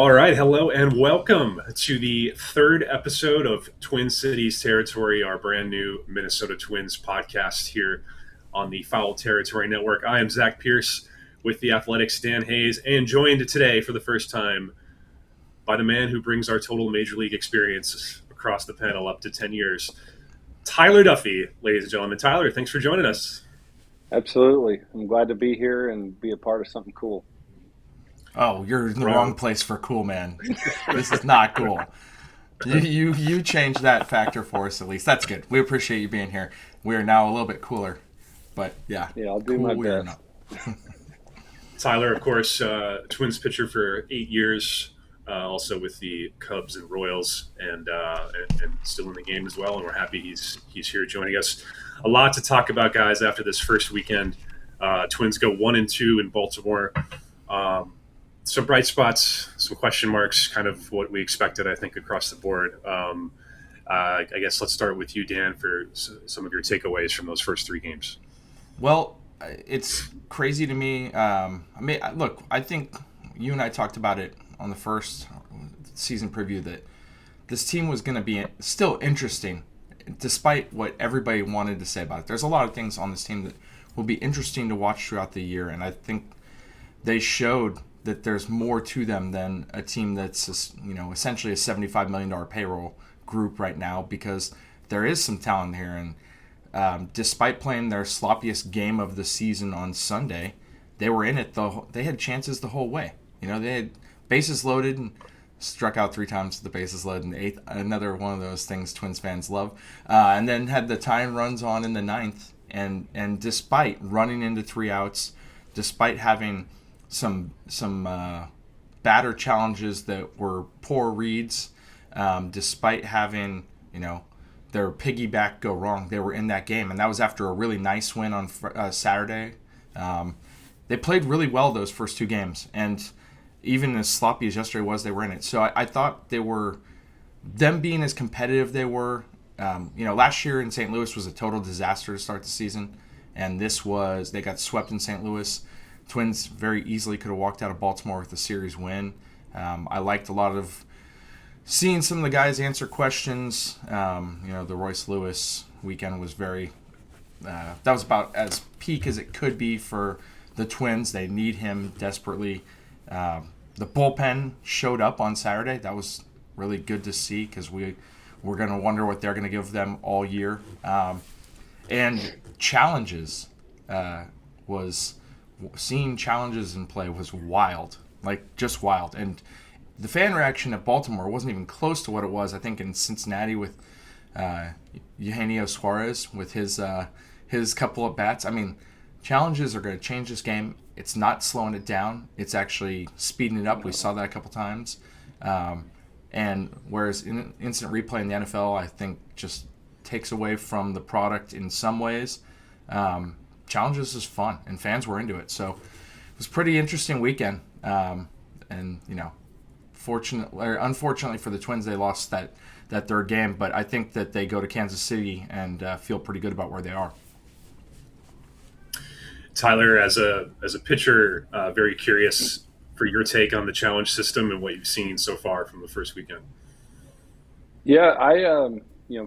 All right, hello and welcome to the third episode of Twin Cities Territory, our brand new Minnesota Twins podcast here on the Foul Territory Network. I am Zack Pierce with the Athletics' Dan Hayes, and joined today for the first time by the man who brings our total Major League experience across the panel up to 10 years, Tyler Duffey, ladies and gentlemen. Tyler, thanks for joining us. Absolutely. I'm glad to be here and be a part of something cool. Oh, you're in the wrong place for cool, man. This is not cool. You changed that factor for us at least. That's good. We appreciate you being here. We are now a little bit cooler, but yeah. Yeah, I'll do cool my best. Tyler, of course, Twins pitcher for 8 years, also with the Cubs and Royals, and still in the game as well. And we're happy he's here joining us. A lot to talk about, guys. After this first weekend, Twins go 1-2 in Baltimore. Some bright spots, some question marks, kind of what we expected, I think, across the board. I guess let's start with you, Dan, for some of your takeaways from those first three games. Well, it's crazy to me. Look, I think you and I talked about it on the first season preview that this team was going to be still interesting, despite what everybody wanted to say about it. There's a lot of things on this team that will be interesting to watch throughout the year, and I think they showed that there's more to them than a team that's essentially a $75 million payroll group right now, because there is some talent here. And despite playing their sloppiest game of the season on Sunday, they were in it. They had chances the whole way. They had bases loaded and struck out 3 times the bases loaded in the 8th. Another one of those things Twins fans love. And then had the tying runs on in the 9th. And despite running into 3 outs, despite having some batter challenges that were poor reads, despite having their piggyback go wrong, they were in that game, and that was after a really nice win on Saturday. They played really well those first 2 games, and even as sloppy as yesterday was, they were in it. So I thought them being as competitive they were. Last year in St. Louis was a total disaster to start the season, and they got swept in St. Louis. Twins very easily could have walked out of Baltimore with a series win. I liked a lot of seeing some of the guys answer questions. The Royce Lewis weekend was that was about as peak as it could be for the Twins. They need him desperately. The bullpen showed up on Saturday. That was really good to see, because we're going to wonder what they're going to give them all year. And challenges seeing challenges in play was wild, just wild. And the fan reaction at Baltimore wasn't even close to what it was, I think, in Cincinnati with Eugenio Suarez with his couple of bats. I mean, challenges are going to change this game. It's not slowing it down. It's actually speeding it up. We saw that a couple times. And whereas instant replay in the NFL, I think, just takes away from the product in some ways, challenges is fun, and fans were into it. So it was a pretty interesting weekend. Unfortunately for the Twins, they lost that third game, but I think that they go to Kansas City and feel pretty good about where they are. Tyler, as a pitcher, very curious for your take on the challenge system and what you've seen so far from the first weekend. Yeah,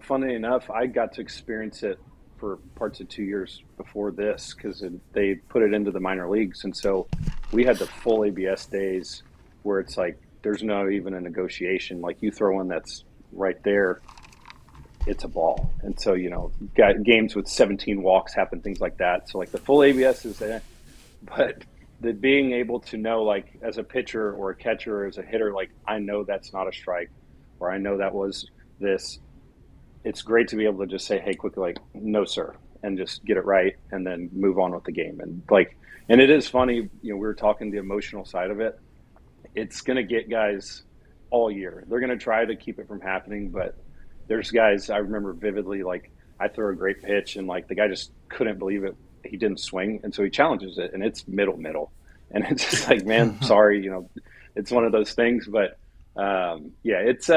funny enough, I got to experience it for parts of 2 years before this, because they put it into the minor leagues. And so we had the full ABS days where it's like there's not even a negotiation. Like, you throw one that's right there, it's a ball. And so, games with 17 walks happen, things like that. So, the full ABS is there. But the being able to know, as a pitcher or a catcher or as a hitter, I know that's not a strike, or I know that was this. It's great to be able to just say, hey, quickly, no, sir, and just get it right, and then move on with the game. And it is funny, we were talking the emotional side of it. It's going to get guys all year. They're going to try to keep it from happening, but there's guys I remember vividly, I throw a great pitch, and the guy just couldn't believe it. He didn't swing, and so he challenges it, and it's middle. And it's just man, sorry, it's one of those things. But, it's,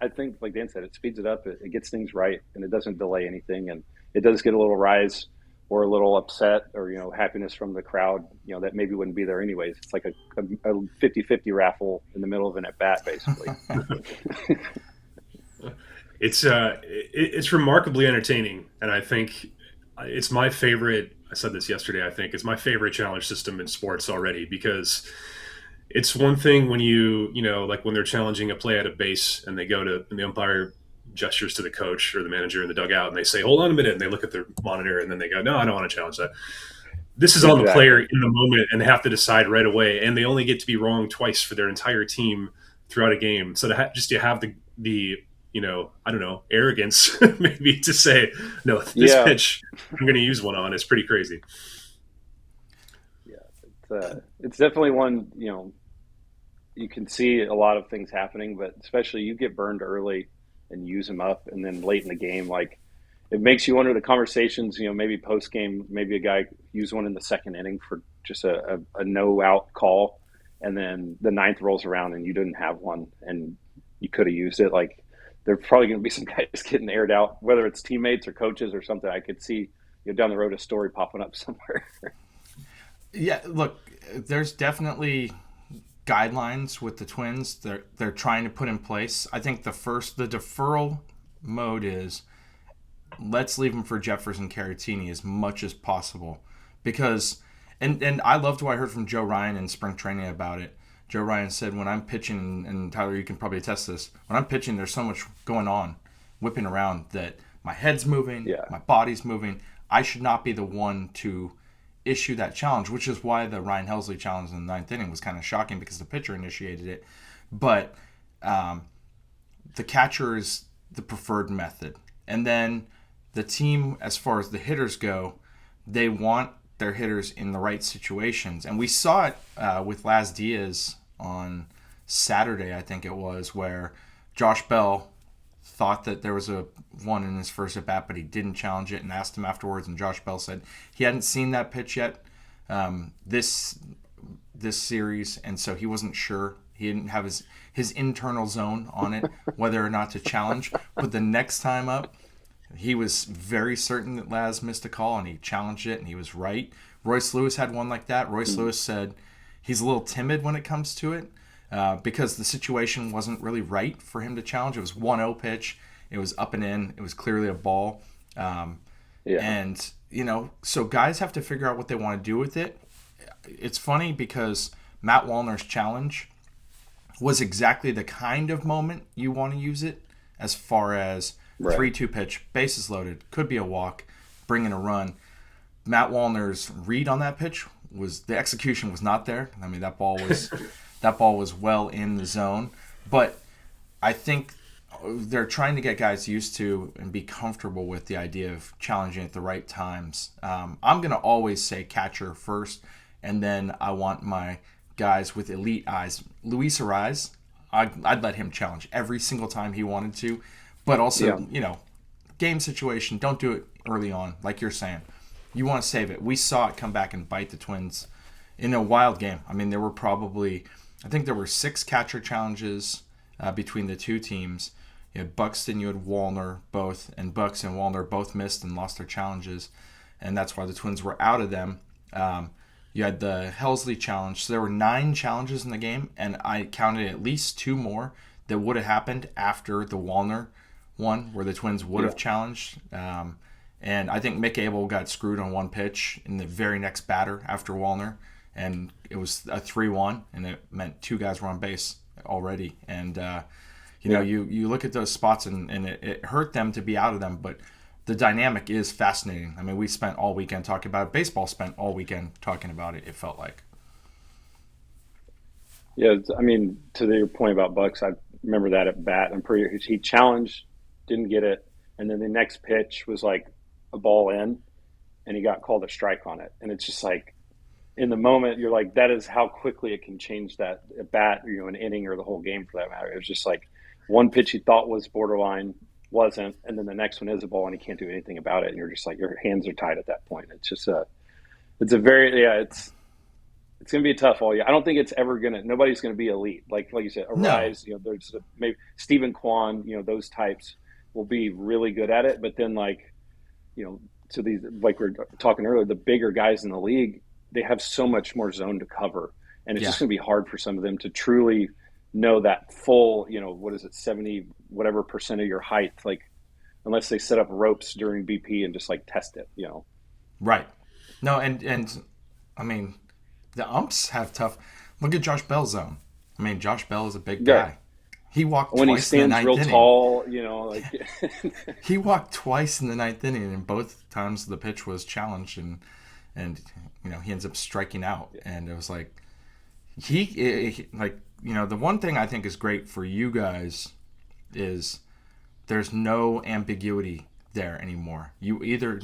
I think, like Dan said, it speeds it up. It gets things right, and it doesn't delay anything. And it does get a little rise or a little upset or, happiness from the crowd, that maybe wouldn't be there anyways. It's like a 50-50 raffle in the middle of an at bat, basically. It's remarkably entertaining, and I think it's my favorite. I said this yesterday. I think it's my favorite challenge system in sports already, because it's one thing when like when they're challenging a play at a base and they go to and the umpire gestures to the coach or the manager in the dugout and they say, "Hold on a minute," and they look at their monitor and then they go, "No, I don't want to challenge that." This is on the player in the moment, and they have to decide right away, and they only get to be wrong twice for their entire team throughout a game. So to have the I don't know, arrogance maybe to say, "No, this pitch I'm going to use one on," is pretty crazy. Yeah, it's definitely one, you can see a lot of things happening, but especially you get burned early and use them up, and then late in the game, like, it makes you wonder the conversations, maybe post game, maybe a guy used one in the second inning for just a no out call, and then the ninth rolls around and you didn't have one and you could have used it. Like, there's probably going to be some guys getting aired out, whether it's teammates or coaches or something. I could see down the road a story popping up somewhere. Yeah, look, there's definitely guidelines with the Twins they're trying to put in place. I think the deferral mode is, let's leave him for Jeffers and Caratini as much as possible, because and I loved what I heard from Joe Ryan in spring training about it. Joe Ryan said, when I'm pitching, and Tyler, you can probably attest this, when I'm pitching, there's so much going on, whipping around, that my head's moving, my body's moving. I should not be the one to issue that challenge, which is why the Ryan Helsley challenge in the ninth inning was kind of shocking, because the pitcher initiated it. But the catcher is the preferred method. And then the team, as far as the hitters go, they want their hitters in the right situations. And we saw it with Laz Diaz on Saturday, I think it was, where Josh Bell thought that there was a one in his first at bat, but he didn't challenge it, and asked him afterwards, and Josh Bell said he hadn't seen that pitch yet this series, and so he wasn't sure. He didn't have his internal zone on it, whether or not to challenge. But the next time up, he was very certain that Laz missed a call, and he challenged it, and he was right. Royce Lewis had one like that. Royce Lewis said he's a little timid when it comes to it, because the situation wasn't really right for him to challenge. It was 1-0 pitch. It was up and in. It was clearly a ball. And, so guys have to figure out what they want to do with it. It's funny because Matt Wallner's challenge was exactly the kind of moment you want to use it, as far as 3-2 pitch, bases loaded, could be a walk, bring in a run. Matt Wallner's read on that pitch the execution was not there. I mean, that ball was well in the zone. But I think they're trying to get guys used to and be comfortable with the idea of challenging at the right times. I'm going to always say catcher first, and then I want my guys with elite eyes. Luis Ariz, I'd let him challenge every single time he wanted to. But also, game situation, don't do it early on, like you're saying. You want to save it. We saw it come back and bite the Twins in a wild game. I mean, there were 6 catcher challenges between the two teams. You had Buxton, you had Wallner, both, and Bucks and Wallner both missed and lost their challenges, and that's why the Twins were out of them. You had the Helsley challenge. So there were 9 challenges in the game, and I counted at least 2 more that would have happened after the Wallner one, where the Twins would have challenged. And I think Mick Abel got screwed on one pitch in the very next batter after Wallner, and it was a 3-1, and it meant 2 guys were on base already. And you look at those spots, and it hurt them to be out of them, but the dynamic is fascinating. I mean, we spent all weekend talking about it. Baseball spent all weekend talking about it, it felt like. Yeah, I mean, to your point about Bucks, I remember that at bat. He challenged, didn't get it, and then the next pitch was like a ball in, and he got called a strike on it. And it's just like, in the moment, you're like, that is how quickly it can change that at bat, an inning or the whole game for that matter. It was just like one pitch he thought was borderline, wasn't, and then the next one is a ball, and he can't do anything about it. And you're just like, your hands are tied at that point. It's just it's going to be tough all year. I don't think it's ever nobody's going to be elite. Like you said, Arise, there's maybe Stephen Kwan, those types will be really good at it. But then, like, to these, like we were talking earlier, the bigger guys in the league, they have so much more zone to cover, and it's Yeah. just going to be hard for some of them to truly know that full, what is it, 70 whatever percent of your height, like unless they set up ropes during BP and just like test it. Right. No, and I mean, the umps have tough. Look at Josh Bell's zone. I mean, Josh Bell is a big Yeah. guy. He walked When he twice in the stands ninth real inning. tall, like He walked twice in the ninth inning, and both times the pitch was challenged, and he ends up striking out. And it was like the one thing I think is great for you guys is there's no ambiguity there anymore. You either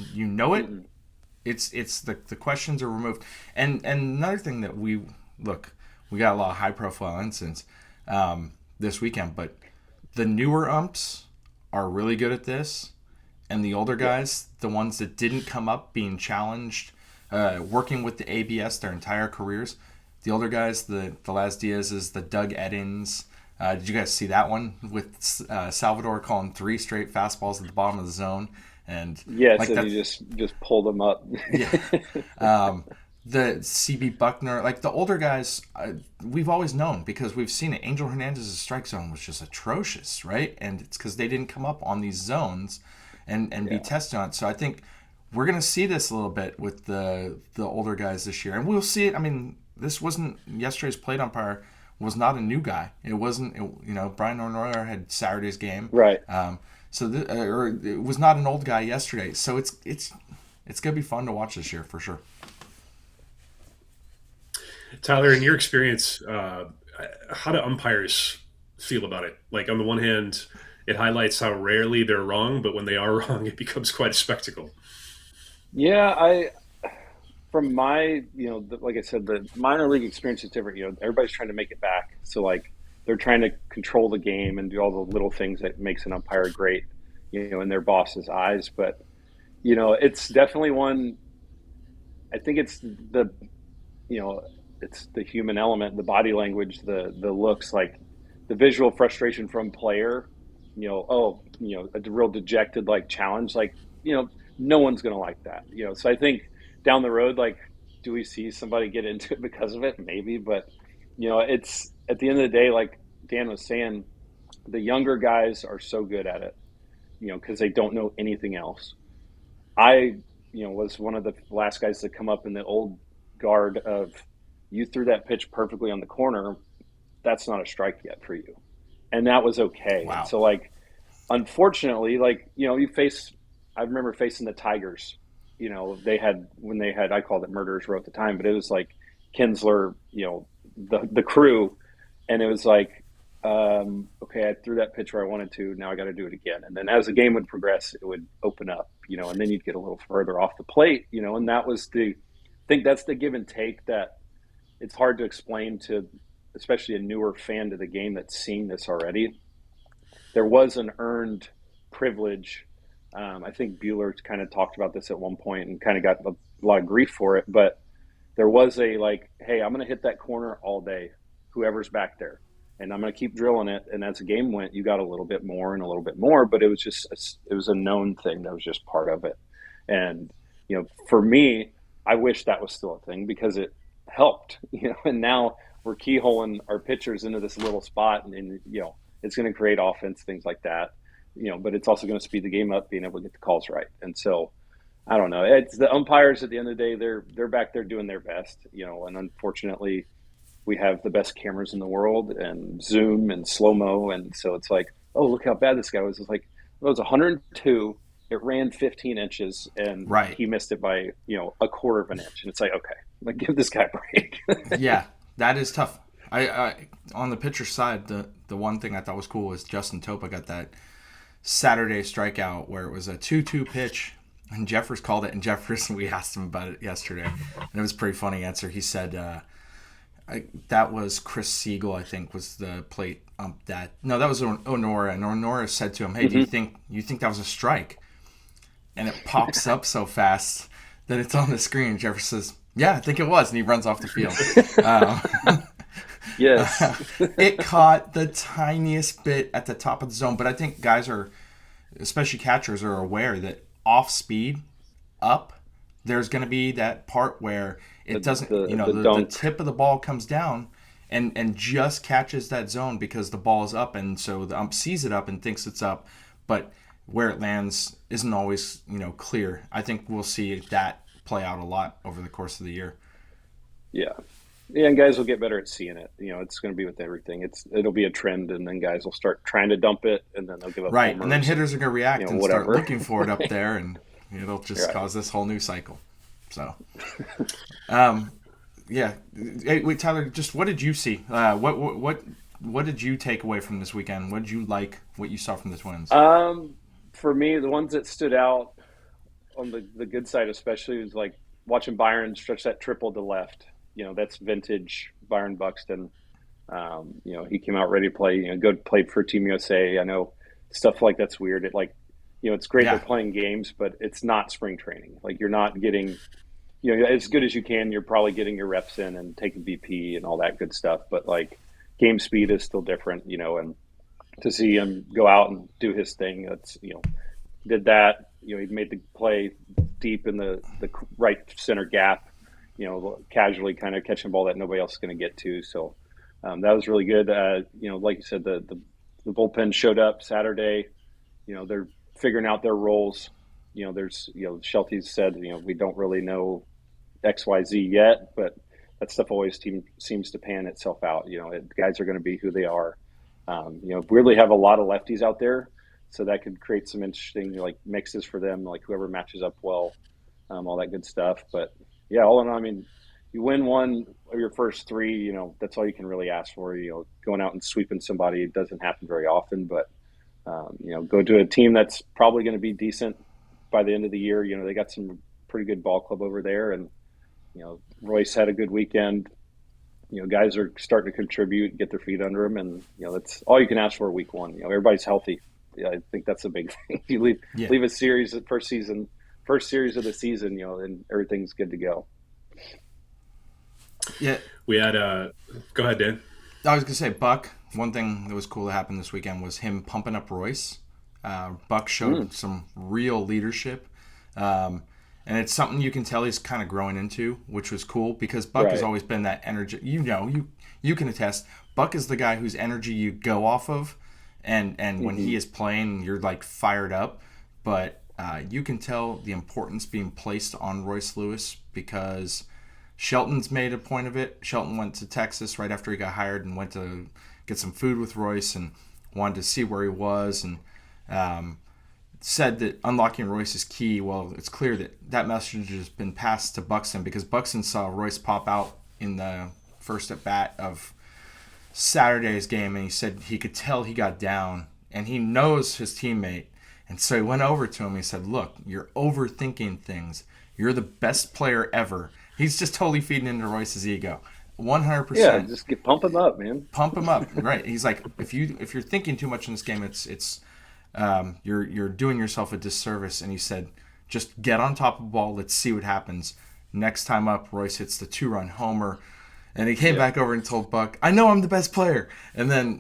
it, it's the questions are removed. And another thing that we got a lot of high profile incidents this weekend, but the newer umps are really good at this, and the older guys, the ones that didn't come up being challenged, working with the ABS their entire careers, the older guys, the Laz Diaz's, the Doug Eddings. Did you guys see that one with Salvador calling 3 straight fastballs at the bottom of the zone? And yes, and he just pulled them up. Yeah. The CB Buckner, like the older guys, we've always known because we've seen it. Angel Hernandez's strike zone was just atrocious, right? And it's because they didn't come up on these zones and be tested on it. So I think we're going to see this a little bit with the older guys this year. And we'll see it. I mean, this wasn't yesterday's plate umpire was not a new guy. It wasn't, Brian Ornoyer had Saturday's game. Right. Or it was not an old guy yesterday. So it's going to be fun to watch this year for sure. Tyler, in your experience, how do umpires feel about it? Like, on the one hand, it highlights how rarely they're wrong, but when they are wrong, it becomes quite a spectacle. Yeah, from my, like I said, the minor league experience is different. Everybody's trying to make it back. So, like, they're trying to control the game and do all the little things that makes an umpire great, in their boss's eyes. But, it's definitely one, I think it's it's the human element, the body language, the looks, like the visual frustration from player, a real dejected, like, challenge, like, no one's going to like that, So I think down the road, like, do we see somebody get into it because of it? Maybe, but, it's at the end of the day, like Dan was saying, the younger guys are so good at it, because they don't know anything else. I, was one of the last guys to come up in the old guard of, you threw that pitch perfectly on the corner, that's not a strike yet for you. And that was okay. Wow. So, like, unfortunately, like, I remember facing the Tigers, they had, I called it murderers row at the time, but it was like Kinsler, the crew. And it was like, okay, I threw that pitch where I wanted to, now I got to do it again. And then as the game would progress, it would open up, and then you'd get a little further off the plate, and that was I think that's the give and take that it's hard to explain to, especially a newer fan to the game that's seen this already. There was an earned privilege. I think Bueller kind of talked about this at one point and kind of got a lot of grief for it, but there was a, like, hey, I'm going to hit that corner all day, whoever's back there, and I'm going to keep drilling it. And as the game went, you got a little bit more and a little bit more, but it was just, it was a known thing that was just part of it. And, for me, I wish that was still a thing because it helped, and now we're keyholing our pitchers into this little spot, and it's going to create offense, things like that, but it's also going to speed the game up, being able to get the calls right. And so, I don't know. It's the umpires at the end of the day, they're back there doing their best, and unfortunately we have the best cameras in the world and zoom and slow-mo. And so it's like, oh, look how bad this guy was. It's like, it was 102. It ran 15 inches and He missed it by, a quarter of an inch. And it's like, okay, like, give this guy a break. Yeah, that is tough. I on the pitcher side, the one thing I thought was cool was Justin Topa got that Saturday strikeout where it was a 2-2 pitch, and Jeffers called it. And Jeffers, we asked him about it yesterday, and it was a pretty funny answer. He said that was Chris Siegel, I think, was the plate that was Onora, and Onora said to him, "Hey, do you think that was a strike?" And it pops up so fast that it's on the screen. Jeffers says, "Yeah, I think it was," and he runs off the field. Yes. It caught the tiniest bit at the top of the zone, but I think guys are, especially catchers, are aware that off speed up, there's going to be that part where it doesn't, the tip of the ball comes down and just catches that zone because the ball is up, and so the ump sees it up and thinks it's up, but where it lands isn't always, clear. I think we'll see that play out a lot over the course of the year. Yeah. Yeah, and guys will get better at seeing it. It's going to be with everything. It'll be a trend, and then guys will start trying to dump it, and then they'll give up right, homers, and then hitters are going to react and whatever. start looking for it up there, and it'll just cause this whole new cycle. So, yeah. Hey, wait, Tyler, just what did you see? What did you take away from this weekend? What did you like? What you saw from the Twins? For me, the ones that stood out on the good side, especially, was like watching Byron stretch that triple to left. That's vintage Byron Buxton. He came out ready to play. Played for Team USA. I know stuff like that's weird. It's great they're playing games, but it's not spring training. Like, you're not getting, as good as you can. You're probably getting your reps in and taking BP and all that good stuff. But like, game speed is still different. And to see him go out and do his thing, that's did that. He made the play deep in the right center gap. Casually kind of catching a ball that nobody else is going to get to. So that was really good. Like you said, the bullpen showed up Saturday. They're figuring out their roles. There's, Shelty said, we don't really know XYZ yet, but that stuff always seems to pan itself out. Guys are going to be who they are. Weirdly have a lot of lefties out there, so that could create some interesting mixes for them, like whoever matches up well, all that good stuff. But yeah, all in all, you win one of your first three, that's all you can really ask for. Going out and sweeping somebody, it doesn't happen very often, but, go to a team that's probably going to be decent by the end of the year. They got some pretty good ball club over there, and, Royce had a good weekend. Guys are starting to contribute, get their feet under them, and, that's all you can ask for week one. Everybody's healthy. Yeah, I think that's a big thing. You leave a series, first series of the season, and everything's good to go. Yeah. We had go ahead, Dan. I was going to say, Buck, one thing that was cool that happened this weekend was him pumping up Royce. Buck showed some real leadership. And it's something you can tell he's kind of growing into, which was cool because Buck has always been that energy. You can attest. Buck is the guy whose energy you go off of. And when he is playing, you're like fired up. But you can tell the importance being placed on Royce Lewis because Shelton's made a point of it. Shelton went to Texas right after he got hired and went to get some food with Royce and wanted to see where he was and said that unlocking Royce is key. Well, it's clear that message has been passed to Buxton because Buxton saw Royce pop out in the first at bat of Saturday's game, and he said he could tell he got down, and he knows his teammate. And so he went over to him and he said, look, you're overthinking things. You're the best player ever. He's just totally feeding into Royce's ego. 100%. Yeah, just pump him up, man. Pump him up. Right. He's like, if you're thinking too much in this game, it's you're doing yourself a disservice. And he said, just get on top of the ball. Let's see what happens. Next time up, Royce hits the 2-run homer. And he came back over and told Buck, I know I'm the best player. And then,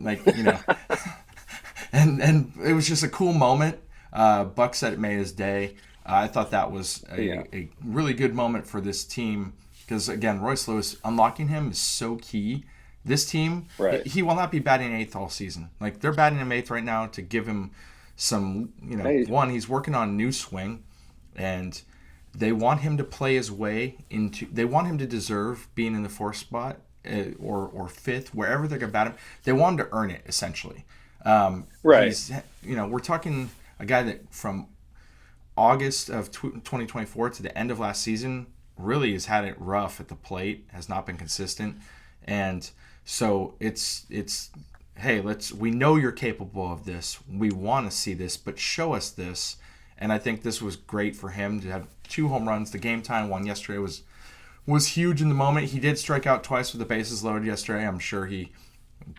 and it was just a cool moment. Buck said it made his day. I thought that was a really good moment for this team because, again, Royce Lewis, unlocking him is so key. This team, he will not be batting eighth all season. Like, they're batting him eighth right now to give him some, one, he's working on a new swing, and they want him to play his way into – they want him to deserve being in the fourth spot or fifth, wherever they're going to bat him. They want him to earn it, essentially. He's, we're talking a guy that from August of 2024 to the end of last season really has had it rough at the plate, has not been consistent. And so it's hey, we know you're capable of this. We want to see this, but show us this. And I think this was great for him to have 2 home runs. The game time one yesterday was huge in the moment. He did strike out twice with the bases loaded yesterday. I'm sure he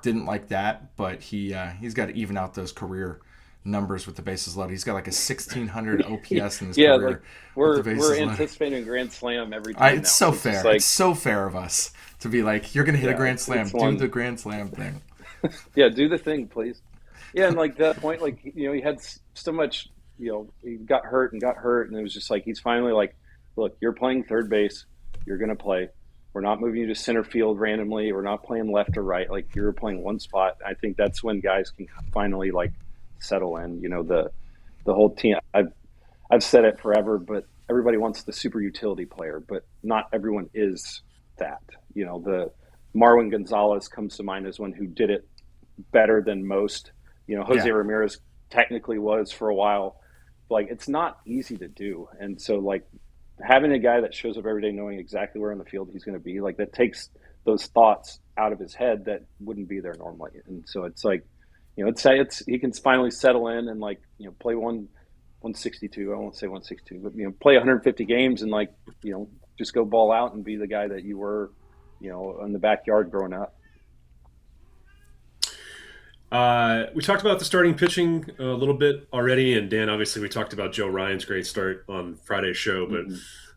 didn't like that, but he's got to even out those career numbers with the bases loaded. He's got like a 1,600 OPS in his career. Like we're anticipating a grand slam every time. It's so fair. It's so fair of us to be like, you're going to hit a grand slam. Do the grand slam thing. Yeah, do the thing, please. Yeah, and like that point, he had so much he got hurt and got hurt, and it was just like he's finally like, look, you're playing third base, you're gonna play. We're not moving you to center field randomly. We're not playing left or right. Like you're playing one spot. I think that's when guys can finally like settle in. The whole team. I've said it forever, but everybody wants the super utility player, but not everyone is that. The Marwin Gonzalez comes to mind as one who did it better than most. Jose Ramirez technically was for a while. Like it's not easy to do, and so like having a guy that shows up every day knowing exactly where on the field he's going to be, like that takes those thoughts out of his head that wouldn't be there normally. And so it's like, it's he can finally settle in and like play 162. I won't say 162, but play 150 games and like just go ball out and be the guy that you were in the backyard growing up. We talked about the starting pitching a little bit already, and Dan, obviously, we talked about Joe Ryan's great start on Friday's show. But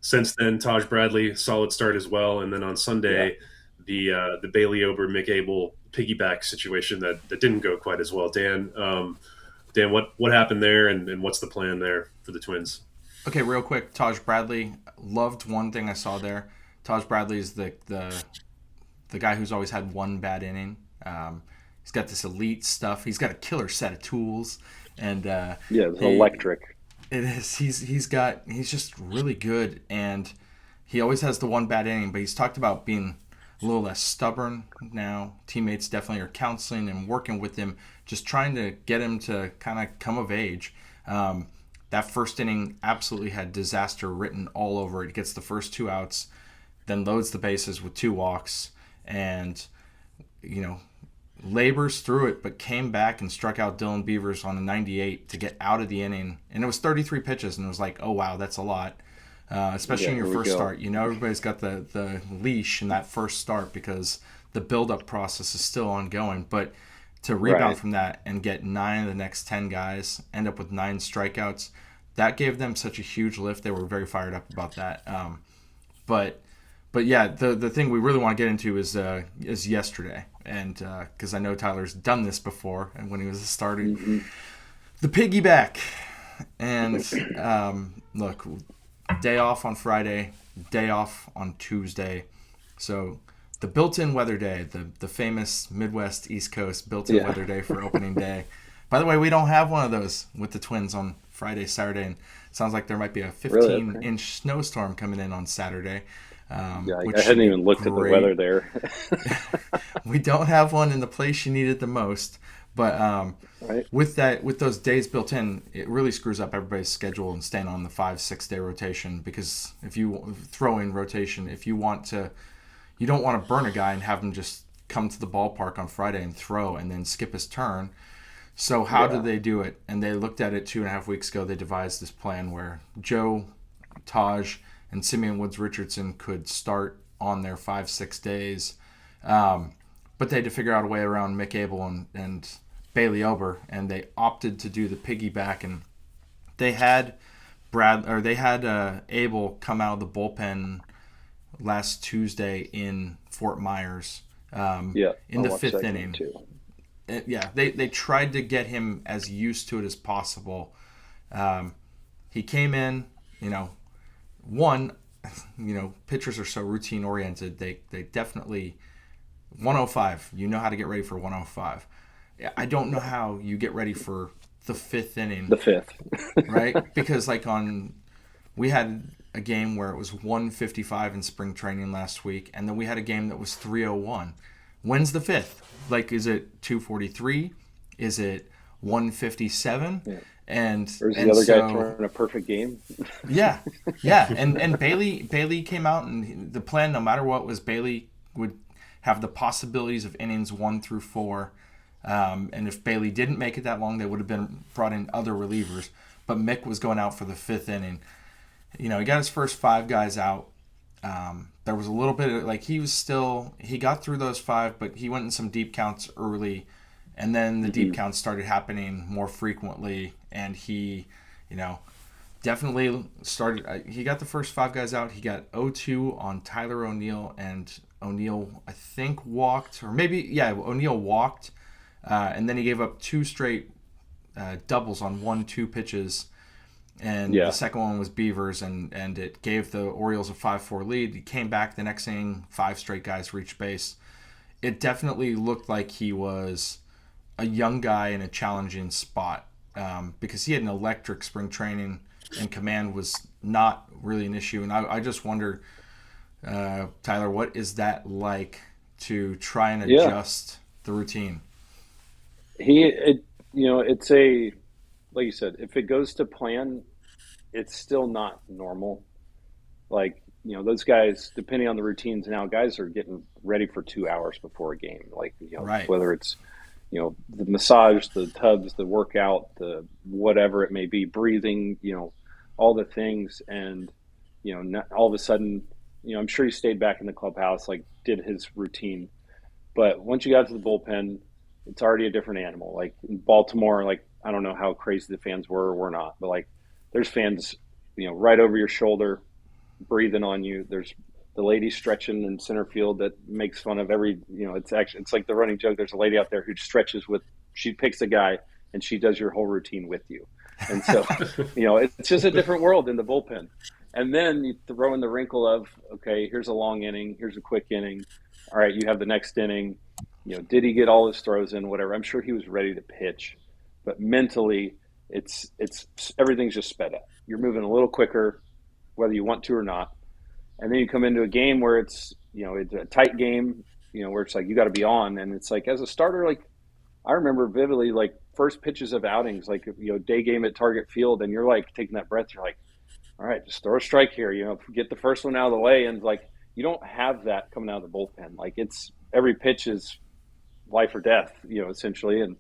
since then, Taj Bradley, solid start as well. And then on Sunday, the Bailey Ober, Mick Abel piggyback situation that didn't go quite as well. Dan, what happened there, and what's the plan there for the Twins? Okay, real quick, Taj Bradley, loved one thing I saw there. Taj Bradley is the guy who's always had one bad inning. He's got this elite stuff. He's got a killer set of tools, and it's electric. It is. He's just really good, and he always has the one bad inning. But he's talked about being a little less stubborn now. Teammates definitely are counseling and working with him, just trying to get him to kind of come of age. That first inning absolutely had disaster written all over it. He gets the first 2 outs, then loads the bases with 2 walks, and labors through it, but came back and struck out Dylan Beavers on a 98 to get out of the inning. And it was 33 pitches, and it was like, oh, wow, that's a lot. Especially in your first start. Everybody's got the leash in that first start because the build-up process is still ongoing. But to rebound from that and get 9 of the next 10 guys, end up with 9 strikeouts, that gave them such a huge lift. They were very fired up about that. But yeah, the thing we really want to get into is yesterday, and because I know Tyler's done this before, and when he was a starter, the piggyback, and look, day off on Friday, day off on Tuesday, so the built-in weather day, the famous Midwest East Coast built-in weather day for opening day. By the way, we don't have one of those with the Twins on Friday, Saturday, and it sounds like there might be a 15-inch snowstorm coming in on Saturday. I hadn't even looked at the weather there. We don't have one in the place you need it the most, but with those days built in, it really screws up everybody's schedule and staying on the 5-6 day rotation. Because if you throw in rotation, if you don't want to burn a guy and have him just come to the ballpark on Friday and throw and then skip his turn. So how did they do it? And they looked at it 2.5 weeks ago. They devised this plan where Joe, Taj, and Simeon Woods Richardson could start on their 5-6 days. But they had to figure out a way around Mick Abel and Bailey Ober, and they opted to do the piggyback. And they had Abel come out of the bullpen last Tuesday in Fort Myers in the 5th inning. They tried to get him as used to it as possible. He came in, pitchers are so routine oriented. They definitely 105. You know how to get ready for 105. I don't know how you get ready for the 5th inning. The 5th, right? Because we had a game where it was 155 in spring training last week, and then we had a game that was 301. When's the 5th? Is it 243? Is it 157? Yeah. And there's the other guy throwing a perfect game. Yeah. And Bailey came out, and the plan, no matter what, was Bailey would have the possibilities of innings 1 through 4. And if Bailey didn't make it that long, they would have been brought in other relievers. But Mick was going out for the 5th inning. He got his first 5 guys out. There was a little bit of he got through those 5, but he went in some deep counts early. And then the deep counts started happening more frequently, and he, definitely started. He got the first 5 guys out. He got 0-2 on Tyler O'Neill, and O'Neill, I think, walked, or maybe, O'Neill walked, and then he gave up 2 straight doubles on 1-2 pitches, and the Yeah. second one was Beavers, and it gave the Orioles a 5-4 lead. He came back the next inning, 5 straight guys reached base. It definitely looked like he was a young guy in a challenging spot, because he had an electric spring training and command was not really an issue. And I just wonder, Tyler, what is that like to try and Yeah. adjust the routine? It's a, like you said, if it goes to plan, it's still not normal. Like, those guys, depending on the routines now, guys are getting ready for 2 hours before a game. Like, Right. whether it's, the massage, the tubs, the workout, the whatever it may be, breathing, all the things. And, all of a sudden, I'm sure he stayed back in the clubhouse, like did his routine. But once you got to the bullpen, it's already a different animal. Like in Baltimore, like, I don't know how crazy the fans were or were not, but like there's fans, right over your shoulder, breathing on you. There's the lady stretching in center field that makes fun of every, it's like the running joke. There's a lady out there who stretches she picks a guy and she does your whole routine with you. And so, it's just a different world in the bullpen. And then you throw in the wrinkle of, okay, here's a long inning, here's a quick inning. All right, you have the next inning. Did he get all his throws in? Whatever. I'm sure he was ready to pitch, but mentally, it's everything's just sped up. You're moving a little quicker, whether you want to or not. And then you come into a game where it's a tight game, where it's like you got to be on, and it's like as a starter, like I remember vividly, like first pitches of outings, like day game at Target Field, and you're like taking that breath. You're like, all right, just throw a strike here. Get the first one out of the way, and like you don't have that coming out of the bullpen. Like it's every pitch is life or death, essentially, and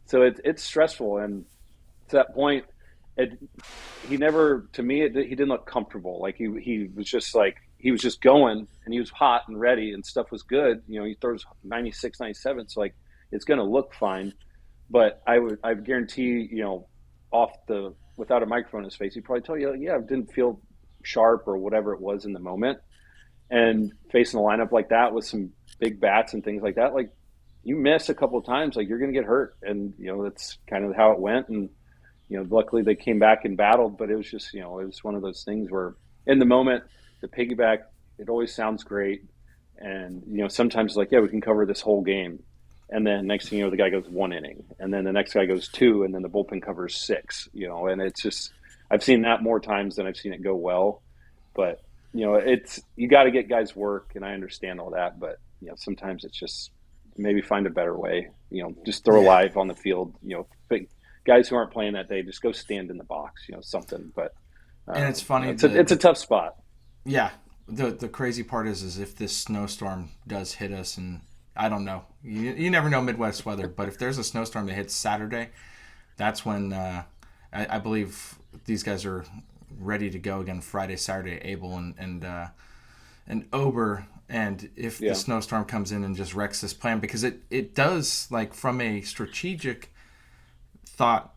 so it's stressful. And to that point, he never, to me, he didn't look comfortable. Like he was just like he was just going, and he was hot and ready, and stuff was good. He throws 96, 97, so like it's going to look fine. But I guarantee, without a microphone in his face, he'd probably tell you, yeah, I didn't feel sharp or whatever it was in the moment. And facing a lineup like that with some big bats and things like that, like you miss a couple of times, like you're going to get hurt. And, that's kind of how it went. And, luckily they came back and battled, but it was just, it was one of those things where in the moment, the piggyback, it always sounds great. And, sometimes it's like, yeah, we can cover this whole game. And then next thing you know, the guy goes 1 inning, and then the next guy goes 2, and then the bullpen covers 6, and it's just, I've seen that more times than I've seen it go well. But, you got to get guys work, and I understand all that. But, sometimes it's just maybe find a better way, just throw live on the field, guys who aren't playing that day, just go stand in the box, something. But, And it's funny. It's a tough spot. Yeah. The crazy part is if this snowstorm does hit us, and I don't know, you never know Midwest weather, but if there's a snowstorm that hits Saturday, that's when I believe these guys are ready to go again Friday, Saturday, Abel and Ober. And if the snowstorm comes in and just wrecks this plan, because it does, like from a strategic thought,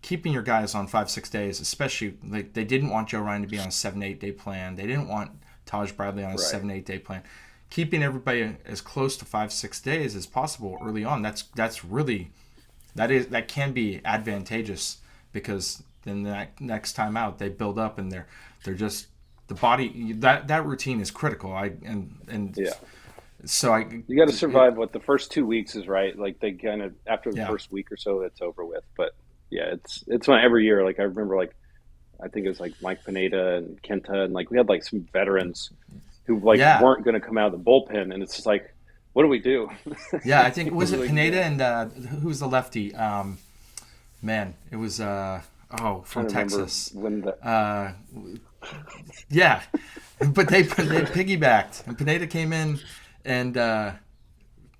keeping your guys on 5-6 days, especially, like they didn't want Joe Ryan to be on a 7-8 day plan. They didn't want Taj Bradley on a 7-8 day plan. Keeping everybody as close to 5-6 days as possible early on, that can be advantageous, because then the next time out they build up and they're just the body, that routine is critical. So you got to survive the first 2 weeks is, right? Like they kind of, after the first week or so, it's over with. But yeah, it's when every year, like I remember, like I think it was like Mike Pineda and Kenta, and like we had like some veterans who weren't going to come out of the bullpen, and it's just like, what do we do? Yeah, I think was it Pineda and who's the lefty? Man, it was from Texas. Yeah, but they piggybacked, and Pineda came in, and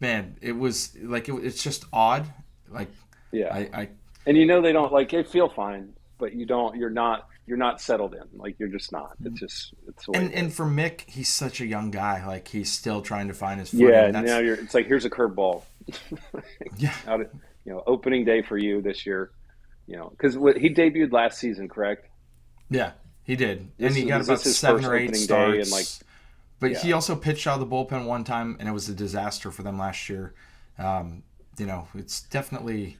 man, it was like it's just odd. Like and they don't, like, they feel fine, but you're not settled in. Like you're just not. It's the way and for Mick, he's such a young guy. Like he's still trying to find his footing. Yeah, now it's like, here's a curveball. Yeah, opening day for you this year. Because he debuted last season, correct? Yeah, he did, and he got about 7 or 8 starts. But he also pitched out of the bullpen one time, and it was a disaster for them last year. It's definitely.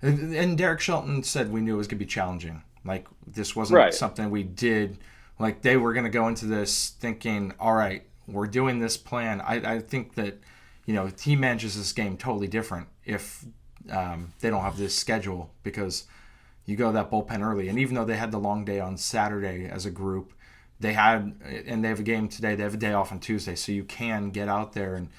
And Derek Shelton said we knew it was going to be challenging. Like this wasn't Right. something we did. Like they were going to go into this thinking, all right, we're doing this plan. I think that, he manages this game totally different if they don't have this schedule, because you go that bullpen early. And even though they had the long day on Saturday as a group, they have a game today. They have a day off on Tuesday, so you can get out there and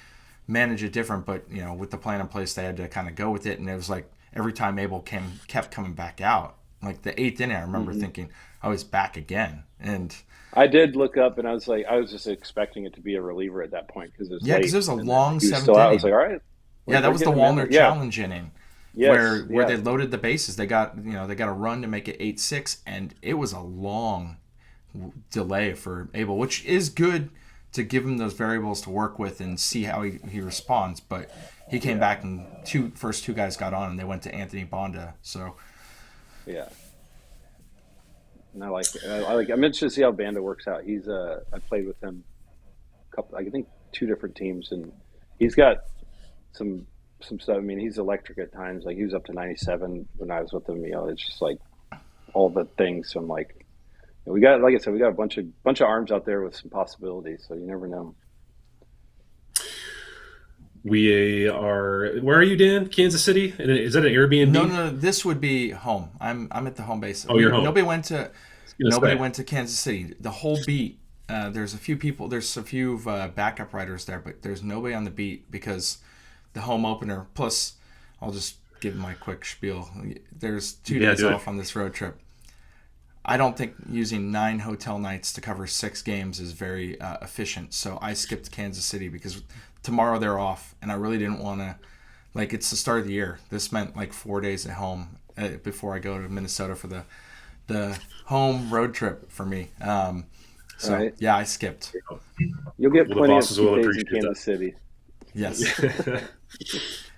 manage it different. But with the plan in place, they had to kind of go with it. And it was like every time Abel kept coming back out. Like the eighth inning, I remember thinking, "Oh, he's back again." And I did look up, and I was just expecting it to be a reliever at that point because it was late. because it was a And long he was seventh still out. I inning. was like, all right. Yeah, that was the getting him in. Walner Yeah. challenge inning. Yes. Where they Yeah. loaded the bases. They got a run to make it 8-6, and it was a long delay for Abel, which is good to give him those variables to work with and see how he responds. But he came back, and first two guys got on, and they went to Anthony Bonda. So Yeah. And I like it. I'm interested to see how Banda works out. He's I played with him I think two different teams, and he's got some stuff. I mean, he's electric at times. Like he was up to 97 when I was with him. It's just like all the things. So I'm like, we got, like I said, we got a bunch of arms out there with some possibilities. So you never know. We are. Where are you, Dan? Kansas City? Is that an Airbnb? no, this would be home. I'm at the home base. Oh, you're home. Nobody went to Nobody went to Kansas City. The whole beat. There's a few people. There's a few backup writers there, but there's nobody on the beat because the home opener. Plus, I'll just give my quick spiel. There's 2 days off on this road trip. I don't think using 9 hotel nights to cover 6 games is very efficient. So I skipped Kansas City because tomorrow they're off, and I really didn't want to. Like, it's the start of the year. This meant like 4 days at home before I go to Minnesota for the home road trip for me. So Right. yeah, I skipped. You'll get Well, the plenty of bosses will days in appreciate Kansas that. City. Yes.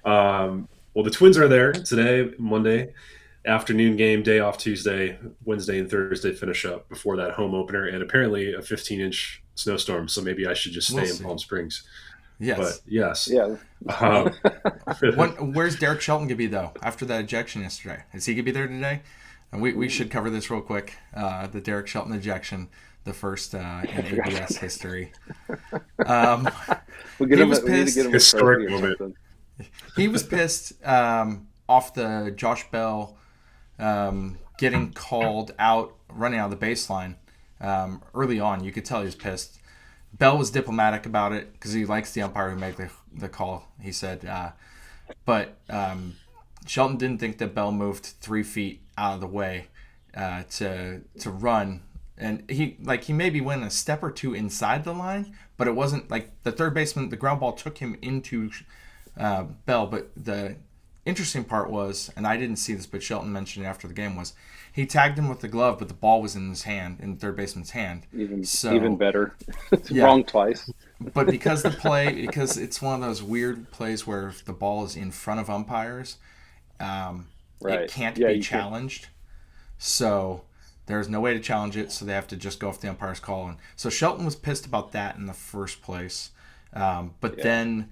Well, the Twins are there today, Monday afternoon game, day off Tuesday, Wednesday, and Thursday finish up before that home opener, and apparently a 15-inch snowstorm. So maybe I should just stay in Palm Springs. Yes. But yes, Yeah. Where's Derek Shelton gonna be though after that ejection yesterday? Is he gonna be there today? And we should cover this real quick. The Derek Shelton ejection, the first in ABS history. We need to get pissed. him a Historic trophy or moment. something. He was pissed off the Josh Bell getting called out, running out of the baseline early on. You could tell he was pissed. Bell was diplomatic about it because he likes the umpire who made the call, he said. But Shelton didn't think that Bell moved 3 feet out of the way to run. And he maybe went a step or two inside the line, but it wasn't like the third baseman, the ground ball took him into Bell. But the interesting part was, and I didn't see this, but Shelton mentioned it after the game, was he tagged him with the glove, but the ball was in his hand, in the third baseman's hand. Even better. It's Yeah. wrong twice. But because it's one of those weird plays where if the ball is in front of umpires, Right. it can't Yeah, be you challenged. So there's no way to challenge it, so they have to just go off the umpire's call. And so Shelton was pissed about that in the first place. But then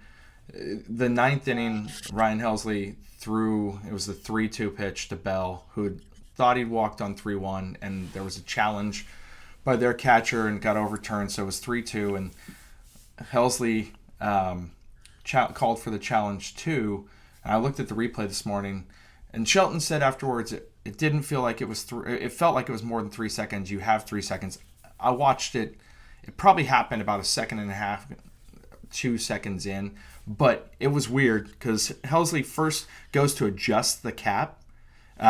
the ninth inning, Ryan Helsley threw, it was the 3-2 pitch to Bell, who thought he'd walked on 3-1, and there was a challenge by their catcher and got overturned, so it was 3-2, and Helsley called for the challenge too. And I looked at the replay this morning, and Shelton said afterwards it didn't feel like it was it felt like it was more than 3 seconds. You have 3 seconds. I watched it. It probably happened about a second and a half, 2 seconds in, but it was weird because Helsley first goes to adjust the cap,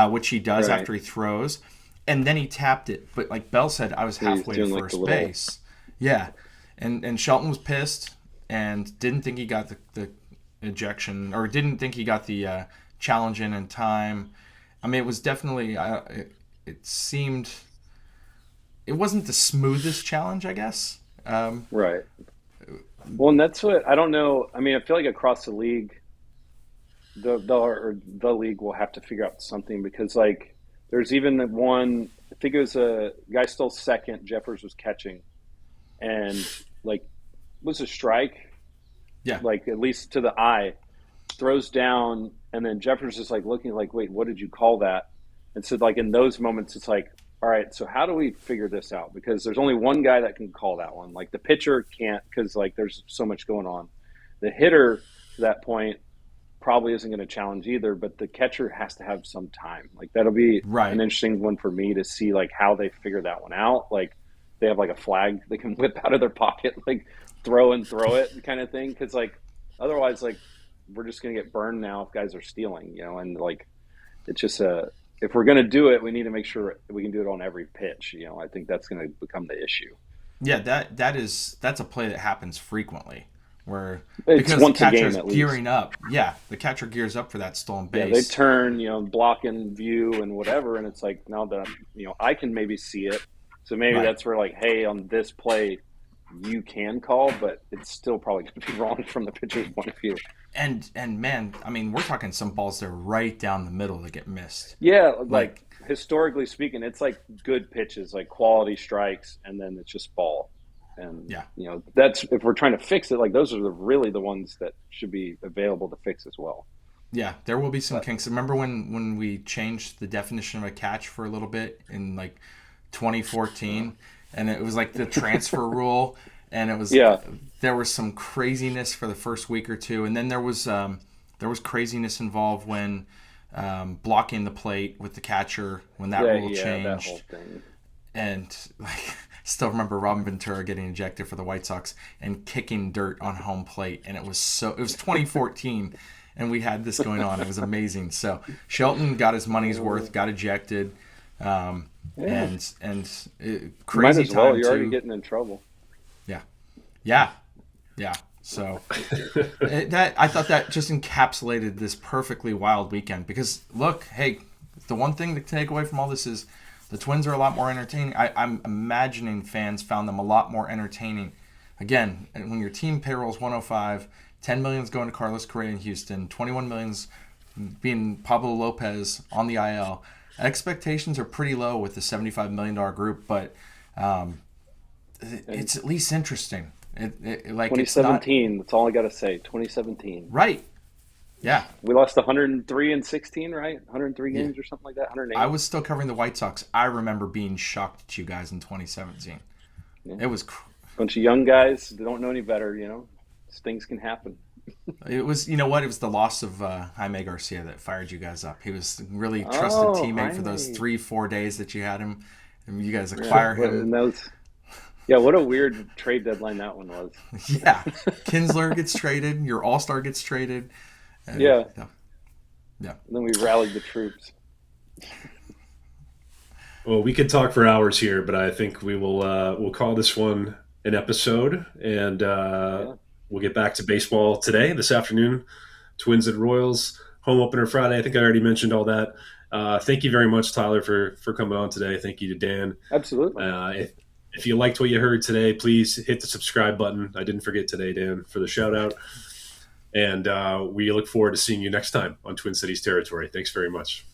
which he does Right. after he throws, and then he tapped it. But like Bell said, I was halfway to doing like first the little- base. Yeah, and Shelton was pissed and didn't think he got the ejection, or didn't think he got the challenge in time. I mean, it was definitely it seemed it wasn't the smoothest challenge, I guess. Right. Well, and that's what I don't know. I mean, I feel like across the league, the league will have to figure out something because, like, there's even the one. I think it was a guy stole second. Jeffers was catching, and like, was a strike. Yeah. Like at least to the eye, throws down, and then Jeffers is like looking like, wait, what did you call that? And so like in those moments, it's like, all right, so how do we figure this out? Because there's only one guy that can call that one. Like the pitcher can't because like there's so much going on. The hitter to that point probably isn't going to challenge either, but the catcher has to have some time. Like that'll be an Right. interesting one for me to see like how they figure that one out. Like they have like a flag they can whip out of their pocket, like throw it kind of thing. Because like otherwise, like we're just going to get burned now if guys are stealing, and like it's just a if we're going to do it, we need to make sure we can do it on every pitch. I think that's going to become the issue. Yeah, that's a play that happens frequently where It's because the once a game catcher's at least. gearing up. Yeah, the catcher gears up for that stolen Yeah, they base. turn, blocking view and whatever, and it's like now that I can maybe see it, so maybe Right. that's where like, hey, on this play, you can call, but it's still probably going to be wrong from the pitcher's point of view. And man, I mean, we're talking some balls that are right down the middle that get missed. Yeah, like Like, historically speaking, it's like good pitches, like quality strikes, and then it's just ball. And yeah. that's if we're trying to fix it, like those are really the ones that should be available to fix as well. Yeah, there will be some But kinks. Remember when we changed the definition of a catch for a little bit in like 2014, and it was like the transfer rule, and it was yeah, there was some craziness for the first week or two, and then there was craziness involved when blocking the plate with the catcher when that rule that whole changed, thing. and like still remember Robin Ventura getting ejected for the White Sox and kicking dirt on home plate, and it was 2014. And we had this going on. It was amazing. So Shelton got his money's worth, got ejected, Yeah, might crazy as well. time You're already too. getting in trouble. Yeah, yeah, yeah. So that I thought that just encapsulated this perfectly wild weekend. Because look, hey, the one thing to take away from all this is the Twins are a lot more entertaining. I'm imagining fans found them a lot more entertaining. Again, when your team payrolls 105, 10 million is going to Carlos Correa in Houston, 21 million's being Pablo Lopez on the IL. Expectations are pretty low with the $75 million group, but um, And it's at least interesting. Like it's not 2017, that's all I got to say. 2017. right. Yeah, We lost 103 and 16, right? 103 yeah. games or something like that. I 108. was still covering the White Sox. I remember being shocked at you guys in 2017. Yeah. It was Bunch of young guys that don't know any better, Things can happen. It was, you know what? It was the loss of Jaime Garcia that fired you guys up. He was a really trusted Oh, teammate for those Jaime. 3-4 days that you had him. And you guys Yeah. acquire him. And yeah, what a weird trade deadline that one was. Yeah. Kinsler gets traded. Your all-star gets traded. Yeah. Yeah. Yeah. And then we rallied the troops. Well, we could talk for hours here, but I think we'll call this one an episode, and Yeah. we'll get back to baseball today, this afternoon. Twins and Royals, home opener Friday. I think I already mentioned all that. Thank you very much, Tyler, for coming on today. Thank you to Dan. Absolutely. If you liked what you heard today, please hit the subscribe button. I didn't forget today, Dan, for the shout out. And we look forward to seeing you next time on Twin Cities Territory. Thanks very much.